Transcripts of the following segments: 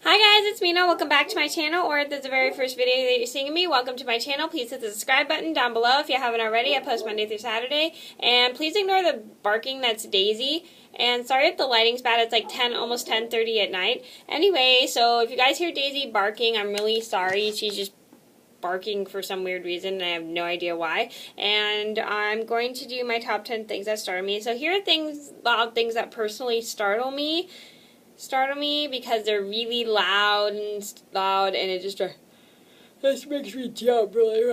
Hi guys, it's Mena. Welcome back to my channel, or if this is the very first video that you're seeing of me, welcome to my channel. Please hit the subscribe button down below if you haven't already. I post Monday through Saturday. And please ignore the barking, that's Daisy. And sorry if the lighting's bad, it's like almost 10:30 at night. Anyway, so if you guys hear Daisy barking, I'm really sorry. She's just barking for some weird reason, and I have no idea why. And I'm going to do my top 10 things that startle me. So here are loud things that personally startle me because they're really loud, and it just makes me jump really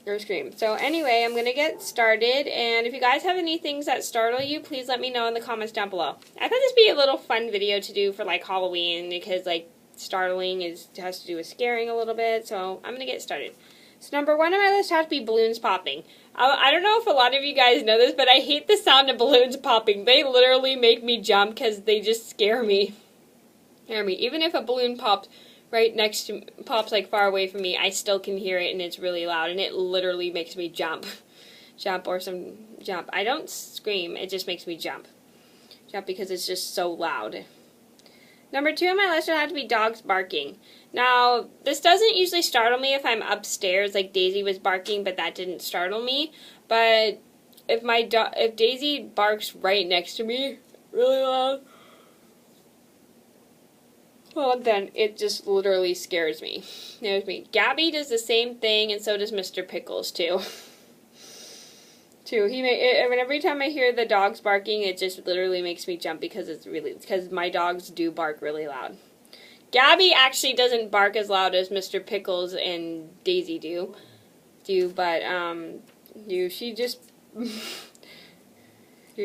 or scream. So anyway, I'm gonna get started, and if you guys have any things that startle you, please let me know in the comments down below. I thought this would be a little fun video to do for like Halloween, because like startling has to do with scaring a little bit. So I'm gonna get started. So number one on my list has to be balloons popping. I don't know if a lot of you guys know this, but I hate the sound of balloons popping. They literally make me jump because they just scare me. Even if a balloon pops like far away from me, I still can hear it, and it's really loud, and it literally makes me jump. Jump. I don't scream, it just makes me jump. Jump because it's just so loud. Number two on my list would have to be dogs barking. Now, this doesn't usually startle me if I'm upstairs, like Daisy was barking, but that didn't startle me. But if Daisy barks right next to me, really loud, well, then it just literally scares me. Gabby does the same thing, and so does Mr. Pickles too. Every time I hear the dogs barking, it just literally makes me jump because my dogs do bark really loud. Gabby actually doesn't bark as loud as Mr. Pickles and Daisy do, but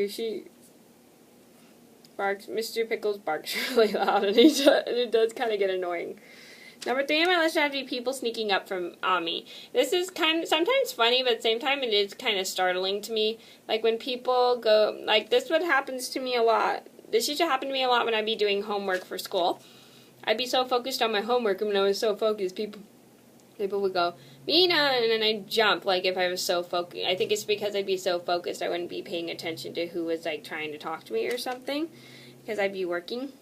she barks. Mr. Pickles barks really loud, and it does kind of get annoying. Number three on my list would have to be people sneaking up on me. This is sometimes funny, but at the same time it is kind of startling to me. Like when people go, like this happens to me a lot. This used to happen to me a lot when I'd be doing homework for school. I'd be so focused on my homework, and when I was so focused, people would go, Mena, and then I'd jump, like if I was so focused. I think it's because I'd be so focused I wouldn't be paying attention to who was like trying to talk to me or something, because I'd be working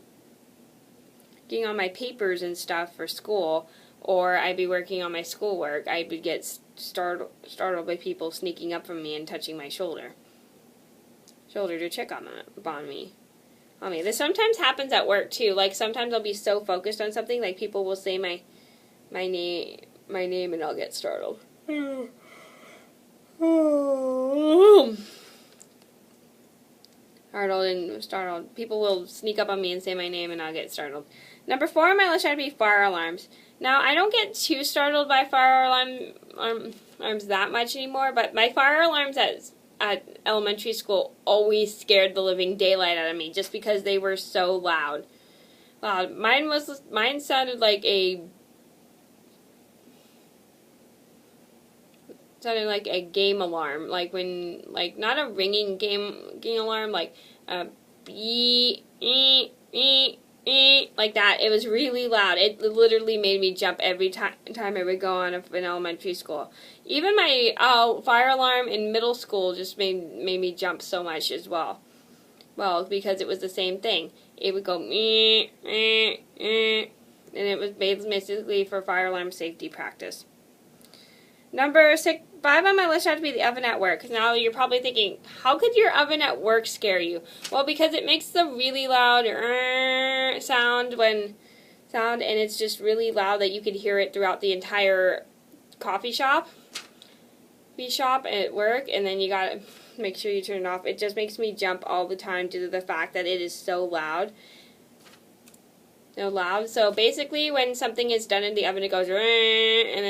on my papers and stuff for school, or I'd be working on my schoolwork. I would get startled by people sneaking up from me and touching my shoulder to check on me. This sometimes happens at work too. Like sometimes I'll be so focused on something, like people will say my name, and I'll get startled. Startled. People will sneak up on me and say my name, and I'll get startled. Number four on my list would be fire alarms. Now, I don't get too startled by fire alarms that much anymore, but my fire alarms at elementary school always scared the living daylight out of me, just because they were so loud. Mine sounded like a game alarm, like not a ringing game alarm, like a beep, like that. It was really loud. It literally made me jump every time I would go on in elementary school. Even my fire alarm in middle school just made me jump so much as well. Well, because it was the same thing. It would go and it was basically for fire alarm safety practice. Number 5 on my list had to be the oven at work. Now you're probably thinking, how could your oven at work scare you? Well, because it makes the really loud sound, and it's just really loud that you could hear it throughout the entire coffee shop at work, and then you gotta make sure you turn it off. It just makes me jump all the time due to the fact that it is so loud. So basically, when something is done in the oven, it goes, and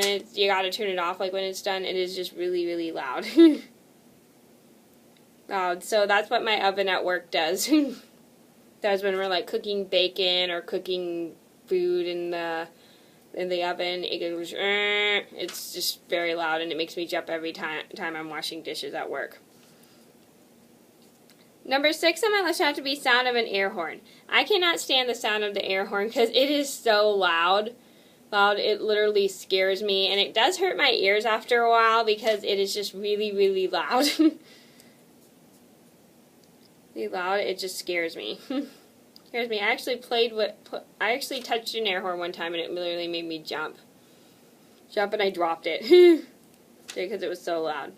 then you gotta turn it off. Like when it's done, it is just really, really loud. So that's what my oven at work does. Does when we're like cooking bacon or cooking food in the oven. It goes, it's just very loud, and it makes me jump every time I'm washing dishes at work. Number 6 on my list had to be sound of an air horn. I cannot stand the sound of the air horn because it is so loud. It literally scares me, and it does hurt my ears after a while because it is just really, really loud. Really loud, it just scares me. Here's me. I actually touched an air horn one time and it literally made me jump. And I dropped it. Because it was so loud.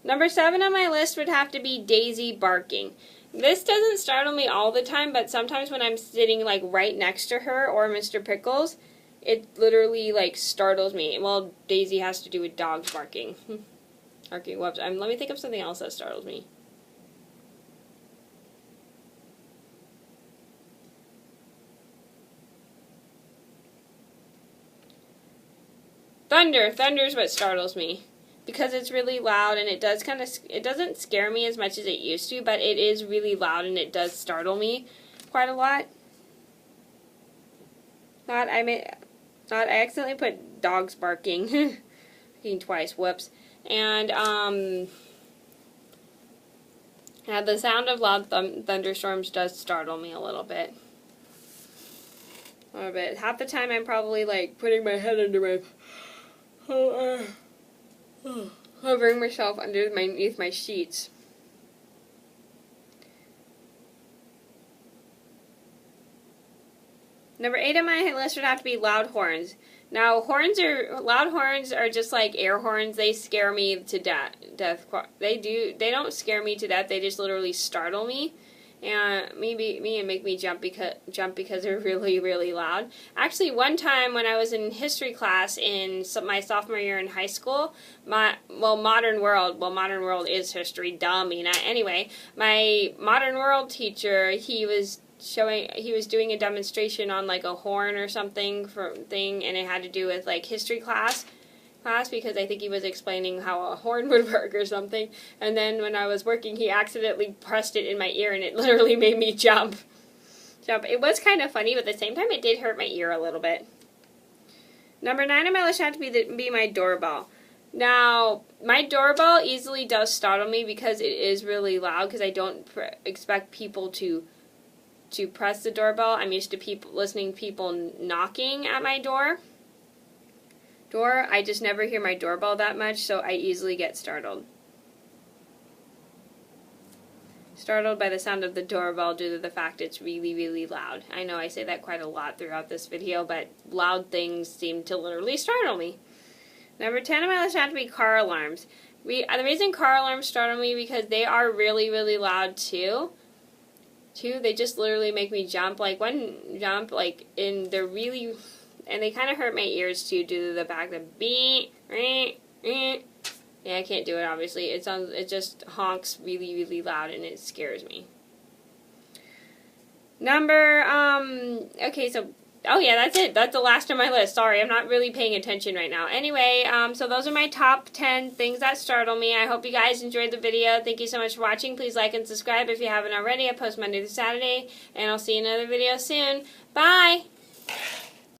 Number 7 on my list would have to be Daisy barking. This doesn't startle me all the time, but sometimes when I'm sitting like right next to her or Mr. Pickles, it literally like startles me. Well, Daisy has to do with dogs barking. Okay, whoops. Let me think of something else that startles me. Thunder. Thunder's what startles me. Because it's really loud and it doesn't scare me as much as it used to, but it is really loud and it does startle me quite a lot. I accidentally put dogs barking. Twice, whoops. And the sound of loud thunderstorms does startle me a little bit. Half the time I'm probably like putting my head under my hovering myself underneath my sheets. Number 8 on my list would have to be loud horns. Now, loud horns are just like air horns. They scare me to death. They don't scare me to death. They just literally startle me. And make me jump because they're really, really loud. Actually, one time when I was in history class in my sophomore year in high school, modern world is history, duh, Mena. Anyway, my modern world teacher, he was doing a demonstration on like a horn or something and it had to do with like history class because I think he was explaining how a horn would work or something, and then when I was working he accidentally pressed it in my ear and it literally made me jump. It was kind of funny, but at the same time it did hurt my ear a little bit. Number 9 on my list had to be my doorbell. Now, my doorbell easily does startle me because it is really loud because I don't expect people to press the doorbell. I'm used to listening to people knocking at my door. I just never hear my doorbell that much, so I easily get startled. Startled by the sound of the doorbell due to the fact it's really, really loud. I know I say that quite a lot throughout this video, but loud things seem to literally startle me. Number 10 on my list had to be car alarms. The reason car alarms startle me because they are really, really loud too. They just literally make me jump. Like one jump, and they kind of hurt my ears too due to the fact that beep, yeah, I can't do it obviously. It just honks really, really loud and it scares me. Oh yeah, that's it. That's the last on my list. Sorry, I'm not really paying attention right now. Anyway, so those are my top 10 things that startle me. I hope you guys enjoyed the video. Thank you so much for watching. Please like and subscribe if you haven't already. I post Monday through Saturday, and I'll see you in another video soon. Bye!